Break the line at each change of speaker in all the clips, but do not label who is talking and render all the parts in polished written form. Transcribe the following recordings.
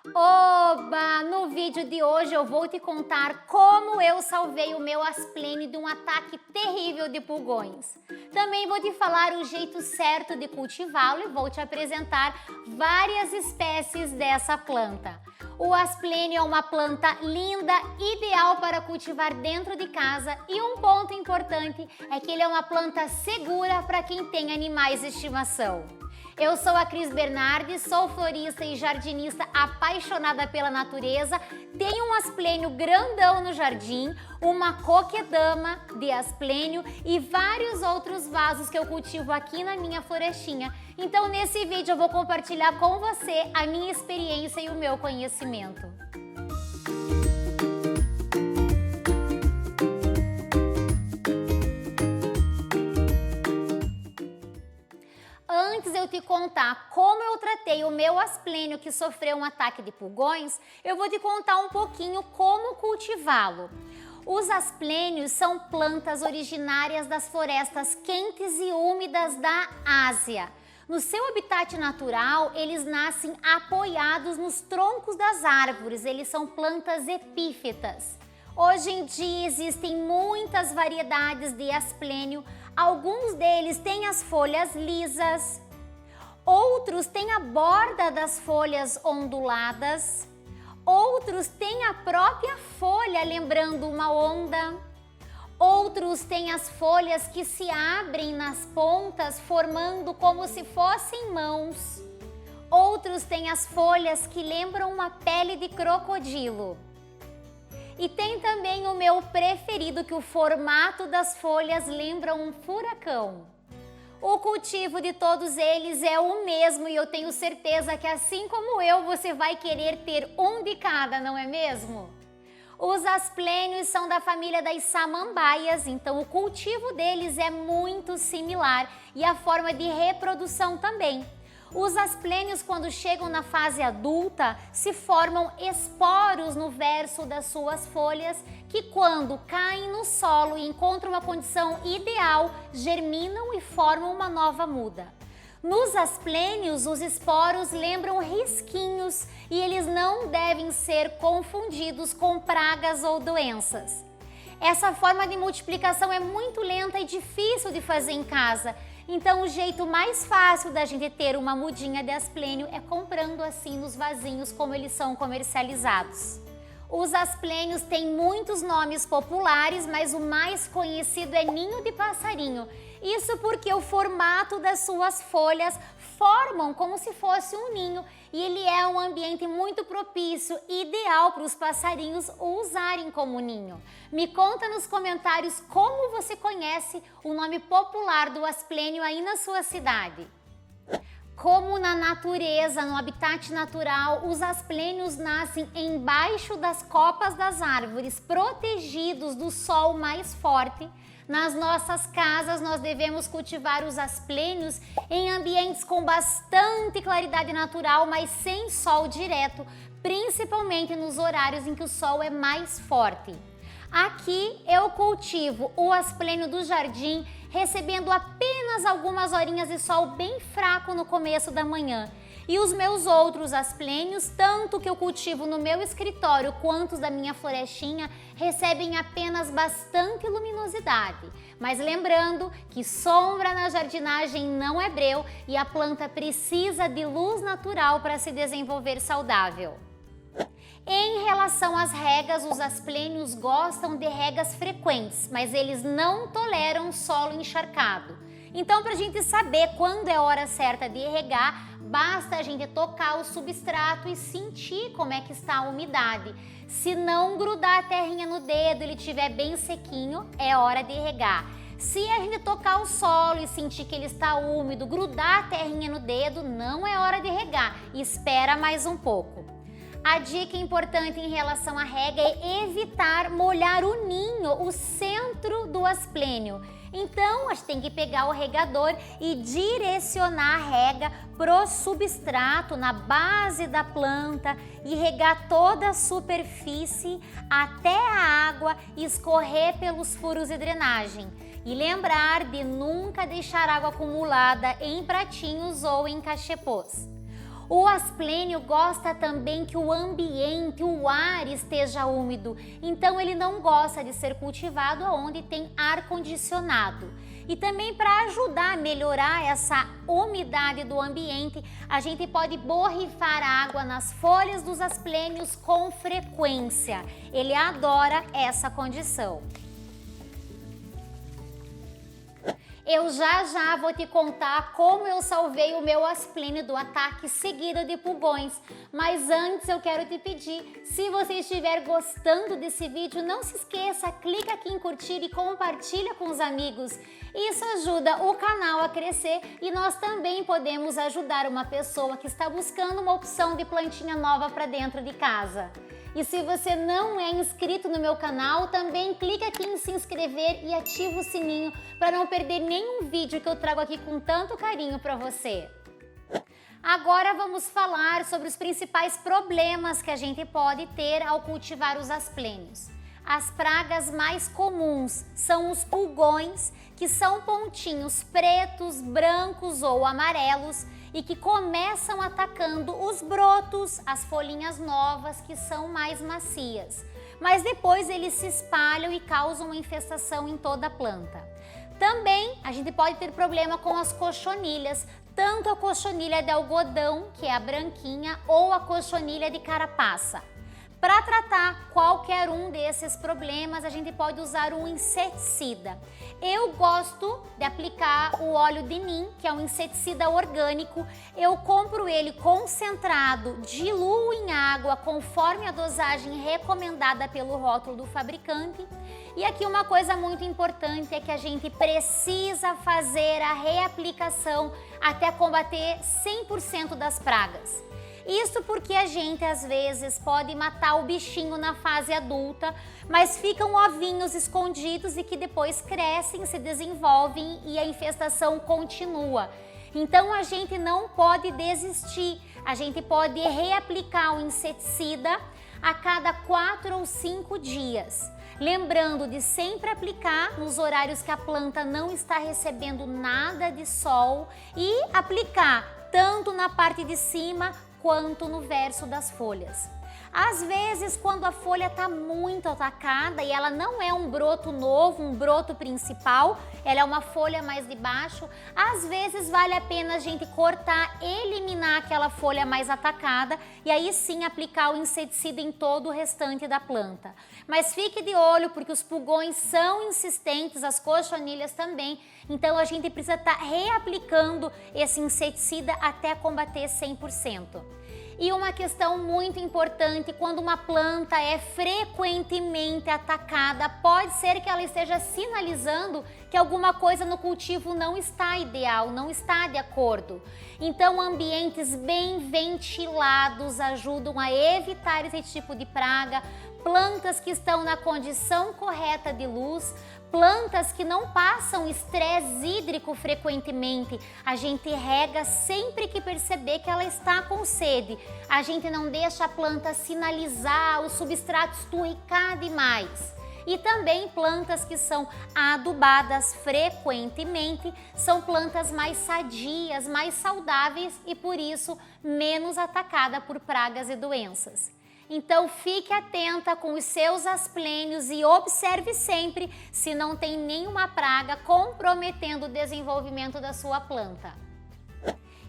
Oba! No vídeo de hoje eu vou te contar como eu salvei o meu asplênio de um ataque terrível de pulgões. Também vou te falar o jeito certo de cultivá-lo e vou te apresentar várias espécies dessa planta. O asplênio é uma planta linda, ideal para cultivar dentro de casa e um ponto importante é que ele é uma planta segura para quem tem animais de estimação. Eu sou a Cris Bernardes, sou florista e jardinista apaixonada pela natureza, tenho um asplênio grandão no jardim, uma coquedama de asplênio e vários outros vasos que eu cultivo aqui na minha florestinha. Então nesse vídeo eu vou compartilhar com você a minha experiência e o meu conhecimento. Antes de eu te contar como eu tratei o meu asplênio que sofreu um ataque de pulgões, eu vou te contar um pouquinho como cultivá-lo. Os asplênios são plantas originárias das florestas quentes e úmidas da Ásia. No seu habitat natural, eles nascem apoiados nos troncos das árvores, eles são plantas epífitas. Hoje em dia existem muitas variedades de asplênio, alguns deles têm as folhas lisas, outros têm a borda das folhas onduladas, outros têm a própria folha lembrando uma onda, outros têm as folhas que se abrem nas pontas formando como se fossem mãos, outros têm as folhas que lembram uma pele de crocodilo. E tem também o meu preferido, que o formato das folhas lembra um furacão. O cultivo de todos eles é o mesmo e eu tenho certeza que assim como eu, você vai querer ter um de cada, não é mesmo? Os asplênios são da família das samambaias, então o cultivo deles é muito similar e a forma de reprodução também. Os asplênios, quando chegam na fase adulta, se formam esporos no verso das suas folhas, que quando caem no solo e encontram uma condição ideal, germinam e formam uma nova muda. Nos asplênios, os esporos lembram risquinhos e eles não devem ser confundidos com pragas ou doenças. Essa forma de multiplicação é muito lenta e difícil de fazer em casa. Então o jeito mais fácil da gente ter uma mudinha de asplênio é comprando assim nos vasinhos como eles são comercializados. Os asplênios têm muitos nomes populares, mas o mais conhecido é ninho de passarinho. Isso porque o formato das suas folhas formam como se fosse um ninho e ele é um ambiente muito propício, ideal para os passarinhos o usarem como ninho. Me conta nos comentários como você conhece o nome popular do asplênio aí na sua cidade. Como na natureza, no habitat natural, os asplênios nascem embaixo das copas das árvores, protegidos do sol mais forte. Nas nossas casas, nós devemos cultivar os asplênios em ambientes com bastante claridade natural, mas sem sol direto, principalmente nos horários em que o sol é mais forte. Aqui eu cultivo o asplênio do jardim, recebendo apenas algumas horinhas de sol bem fraco no começo da manhã. E os meus outros asplênios, tanto que eu cultivo no meu escritório quanto os da minha florestinha, recebem apenas bastante luminosidade. Mas lembrando que sombra na jardinagem não é breu e a planta precisa de luz natural para se desenvolver saudável. Em relação às regas, os asplênios gostam de regas frequentes, mas eles não toleram solo encharcado. Então, para a gente saber quando é a hora certa de regar, basta a gente tocar o substrato e sentir como é que está a umidade. Se não grudar a terrinha no dedo, ele estiver bem sequinho, é hora de regar. Se a gente tocar o solo e sentir que ele está úmido, grudar a terrinha no dedo, não é hora de regar, espera mais um pouco. A dica importante em relação à rega é evitar molhar o ninho, o centro do asplênio. Então, a gente tem que pegar o regador e direcionar a rega pro substrato, na base da planta e regar toda a superfície até a água escorrer pelos furos de drenagem. E lembrar de nunca deixar água acumulada em pratinhos ou em cachepôs. O asplênio gosta também que o ambiente, o ar esteja úmido, então ele não gosta de ser cultivado onde tem ar condicionado. E também para ajudar a melhorar essa umidade do ambiente, a gente pode borrifar água nas folhas dos asplênios com frequência. Ele adora essa condição. Eu já vou te contar como eu salvei o meu asplênio do ataque seguido de pulgões. Mas antes eu quero te pedir, se você estiver gostando desse vídeo, não se esqueça, clica aqui em curtir e compartilha com os amigos. Isso ajuda o canal a crescer e nós também podemos ajudar uma pessoa que está buscando uma opção de plantinha nova para dentro de casa. E se você não é inscrito no meu canal, também clica aqui em se inscrever e ativa o sininho para não perder nenhum vídeo que eu trago aqui com tanto carinho para você. Agora vamos falar sobre os principais problemas que a gente pode ter ao cultivar os asplênios. As pragas mais comuns são os pulgões, que são pontinhos pretos, brancos ou amarelos e que começam atacando os brotos, as folhinhas novas que são mais macias. Mas depois eles se espalham e causam uma infestação em toda a planta. Também a gente pode ter problema com as cochonilhas, tanto a cochonilha de algodão, que é a branquinha, ou a cochonilha de carapaça. Para tratar qualquer um desses problemas, a gente pode usar um inseticida. Eu gosto de aplicar o óleo de Neem, que é um inseticida orgânico. Eu compro ele concentrado, diluo em água conforme a dosagem recomendada pelo rótulo do fabricante. E aqui uma coisa muito importante é que a gente precisa fazer a reaplicação até combater 100% das pragas. Isso porque a gente às vezes pode matar o bichinho na fase adulta, mas ficam ovinhos escondidos e que depois crescem, se desenvolvem e a infestação continua. Então a gente não pode desistir, a gente pode reaplicar o inseticida a cada 4 ou 5 dias. Lembrando de sempre aplicar nos horários que a planta não está recebendo nada de sol e aplicar tanto na parte de cima quanto no verso das folhas. Às vezes, quando a folha está muito atacada e ela não é um broto novo, um broto principal, ela é uma folha mais de baixo, às vezes vale a pena a gente cortar, eliminar aquela folha mais atacada e aí sim aplicar o inseticida em todo o restante da planta. Mas fique de olho porque os pulgões são insistentes, as cochonilhas também, então a gente precisa estar reaplicando esse inseticida até combater 100%. E uma questão muito importante, quando uma planta é frequentemente atacada, pode ser que ela esteja sinalizando que alguma coisa no cultivo não está ideal, não está de acordo. Então, ambientes bem ventilados ajudam a evitar esse tipo de praga, plantas que estão na condição correta de luz, plantas que não passam estresse hídrico frequentemente, a gente rega sempre que perceber que ela está com sede. A gente não deixa a planta sinalizar, os substratos turricar demais. E também plantas que são adubadas frequentemente, são plantas mais sadias, mais saudáveis e por isso menos atacadas por pragas e doenças. Então fique atenta com os seus asplênios e observe sempre se não tem nenhuma praga comprometendo o desenvolvimento da sua planta.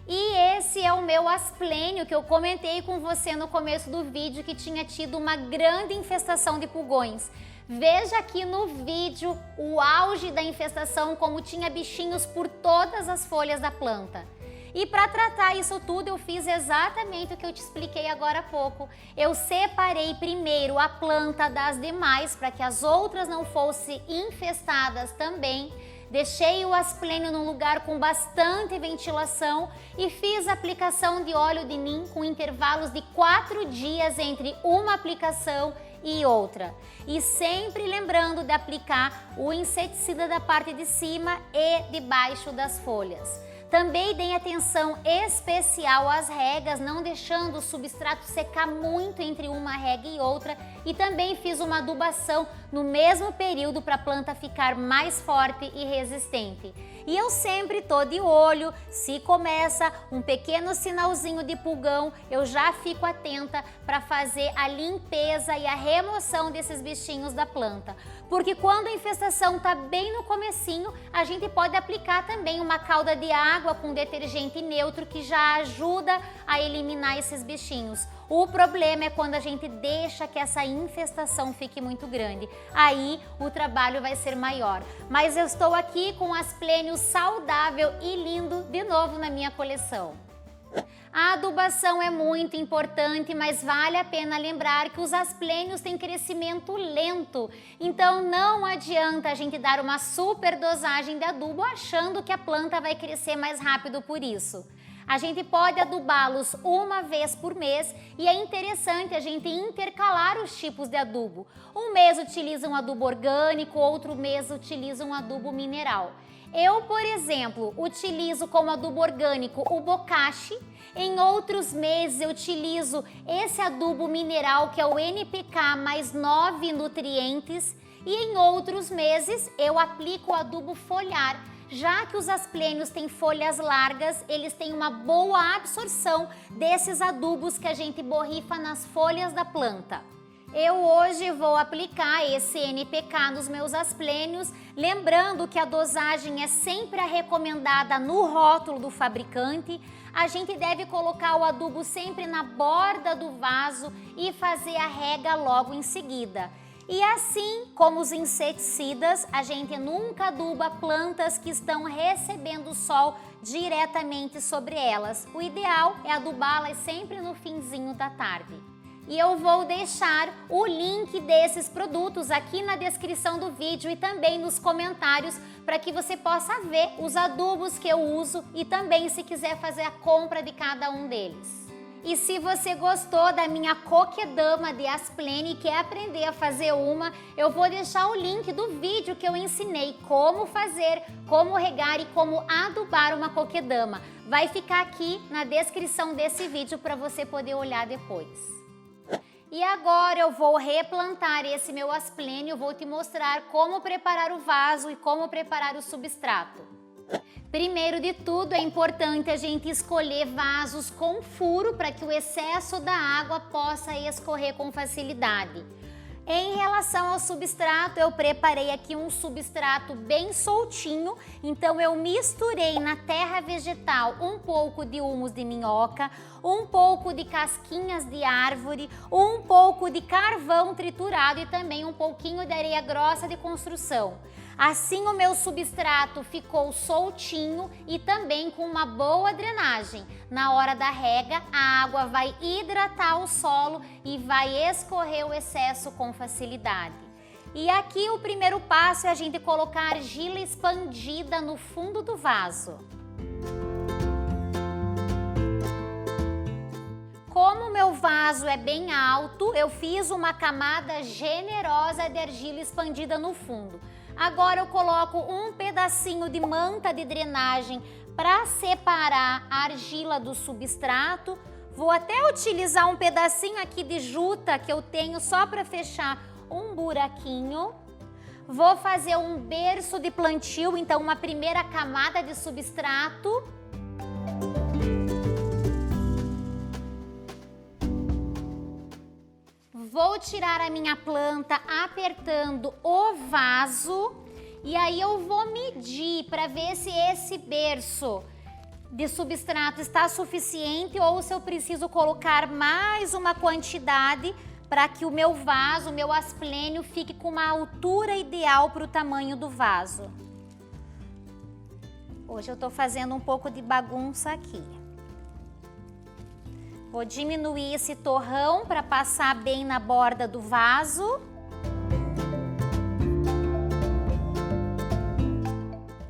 E esse é o meu asplênio que eu comentei com você no começo do vídeo que tinha tido uma grande infestação de pulgões. Veja aqui no vídeo o auge da infestação, como tinha bichinhos por todas as folhas da planta. E para tratar isso tudo eu fiz exatamente o que eu te expliquei agora há pouco. Eu separei primeiro a planta das demais para que as outras não fossem infestadas também. Deixei o asplênio num lugar com bastante ventilação e fiz a aplicação de óleo de Neem com intervalos de 4 dias entre uma aplicação e outra. E sempre lembrando de aplicar o inseticida da parte de cima e de baixo das folhas. Também dei atenção especial às regas, não deixando o substrato secar muito entre uma rega e outra, e também fiz uma adubação no mesmo período para a planta ficar mais forte e resistente. E eu sempre estou de olho, se começa um pequeno sinalzinho de pulgão, eu já fico atenta para fazer a limpeza e a remoção desses bichinhos da planta. Porque quando a infestação está bem no comecinho, a gente pode aplicar também uma calda de água com detergente neutro que já ajuda a eliminar esses bichinhos. O problema é quando a gente deixa que essa infestação fique muito grande. Aí o trabalho vai ser maior. Mas eu estou aqui com asplênio saudável e lindo de novo na minha coleção. A adubação é muito importante, mas vale a pena lembrar que os asplênios têm crescimento lento. Então não adianta a gente dar uma super dosagem de adubo achando que a planta vai crescer mais rápido por isso. A gente pode adubá-los uma vez por mês e é interessante a gente intercalar os tipos de adubo. Um mês utiliza um adubo orgânico, outro mês utiliza um adubo mineral. Eu, por exemplo, utilizo como adubo orgânico o bocashi. Em outros meses eu utilizo esse adubo mineral que é o NPK mais 9 nutrientes. E em outros meses eu aplico o adubo foliar. Já que os asplênios têm folhas largas, eles têm uma boa absorção desses adubos que a gente borrifa nas folhas da planta. Eu hoje vou aplicar esse NPK nos meus asplênios, lembrando que a dosagem é sempre a recomendada no rótulo do fabricante. A gente deve colocar o adubo sempre na borda do vaso e fazer a rega logo em seguida. E assim como os inseticidas, a gente nunca aduba plantas que estão recebendo sol diretamente sobre elas. O ideal é adubá-las sempre no finzinho da tarde. E eu vou deixar o link desses produtos aqui na descrição do vídeo e também nos comentários para que você possa ver os adubos que eu uso e também se quiser fazer a compra de cada um deles. E se você gostou da minha coquedama de asplênio e quer aprender a fazer uma, eu vou deixar o link do vídeo que eu ensinei como fazer, como regar e como adubar uma coquedama. Vai ficar aqui na descrição desse vídeo para você poder olhar depois. E agora eu vou replantar esse meu asplênio, vou te mostrar como preparar o vaso e como preparar o substrato. Primeiro de tudo, é importante a gente escolher vasos com furo para que o excesso da água possa escorrer com facilidade. Em relação ao substrato, eu preparei aqui um substrato bem soltinho, então eu misturei na terra vegetal um pouco de humus de minhoca, um pouco de casquinhas de árvore, um pouco de carvão triturado e também um pouquinho de areia grossa de construção. Assim o meu substrato ficou soltinho e também com uma boa drenagem. Na hora da rega, a água vai hidratar o solo e vai escorrer o excesso com facilidade. E aqui o primeiro passo é a gente colocar argila expandida no fundo do vaso. Como o meu vaso é bem alto, eu fiz uma camada generosa de argila expandida no fundo. Agora eu coloco um pedacinho de manta de drenagem para separar a argila do substrato. Vou até utilizar um pedacinho aqui de juta que eu tenho só para fechar um buraquinho. Vou fazer um berço de plantio, então uma primeira camada de substrato. Vou tirar a minha planta apertando o vaso e aí eu vou medir para ver se esse berço de substrato está suficiente ou se eu preciso colocar mais uma quantidade para que o meu vaso, o meu asplênio, fique com uma altura ideal para o tamanho do vaso. Hoje eu estou fazendo um pouco de bagunça aqui. Vou diminuir esse torrão para passar bem na borda do vaso.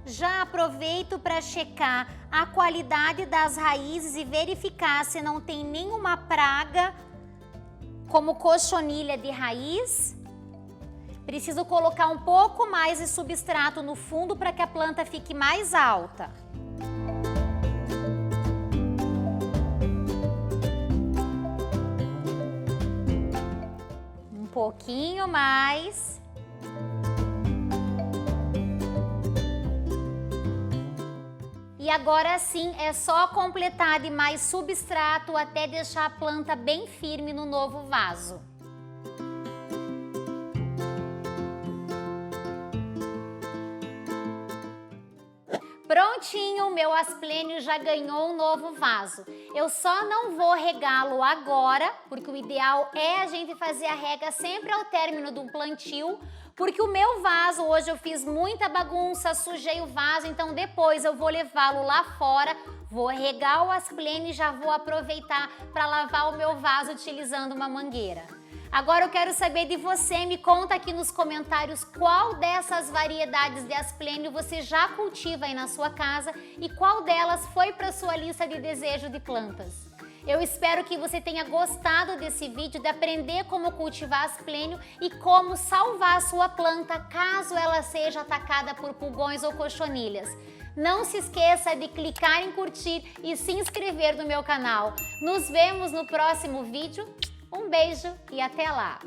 Já aproveito para checar a qualidade das raízes e verificar se não tem nenhuma praga, como cochonilha de raiz. Preciso colocar um pouco mais de substrato no fundo para que a planta fique mais alta. pouquinho mais. E agora sim, é só completar de mais substrato até deixar a planta bem firme no novo vaso. Prontinho, o meu asplênio já ganhou um novo vaso. Eu só não vou regá-lo agora, porque o ideal é a gente fazer a rega sempre ao término do plantio, porque o meu vaso, hoje eu fiz muita bagunça, sujei o vaso, então depois eu vou levá-lo lá fora, vou regar o asplênio e já vou aproveitar para lavar o meu vaso utilizando uma mangueira. Agora eu quero saber de você, me conta aqui nos comentários qual dessas variedades de asplênio você já cultiva aí na sua casa e qual delas foi para sua lista de desejo de plantas. Eu espero que você tenha gostado desse vídeo, de aprender como cultivar asplênio e como salvar a sua planta caso ela seja atacada por pulgões ou cochonilhas. Não se esqueça de clicar em curtir e se inscrever no meu canal. Nos vemos no próximo vídeo. Um beijo e até lá!